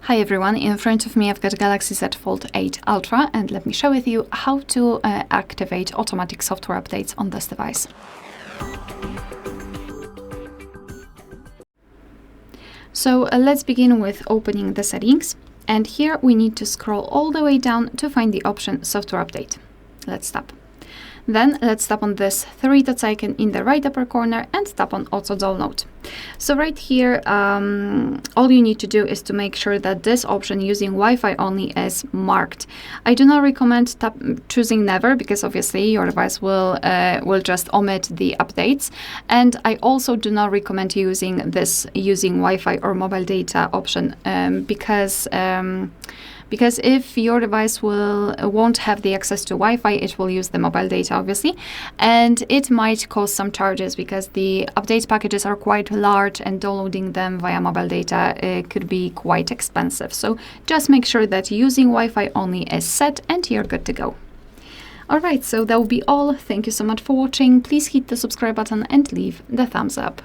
Hi everyone, in front of me I've got Galaxy Z Fold 8 Ultra, and let me share with you how to activate automatic software updates on this device. So let's begin with opening the settings, and here we need to scroll all the way down to find the option software update. Let's tap. Then let's tap on this three dots icon in the right upper corner and tap on auto download. So right here, all you need to do is to make sure that this option using Wi-Fi only is marked. I do not recommend choosing never, because obviously your device will just omit the updates. And I also do not recommend using Wi-Fi or mobile data option because if your device won't have the access to Wi-Fi, it will use the mobile data, obviously, and it might cause some charges because the update packages are quite large and downloading them via mobile data could be quite expensive. So just make sure that using Wi-Fi only is set and you're good to go. Alright, so that will be all. Thank you so much for watching. Please hit the subscribe button and leave the thumbs up.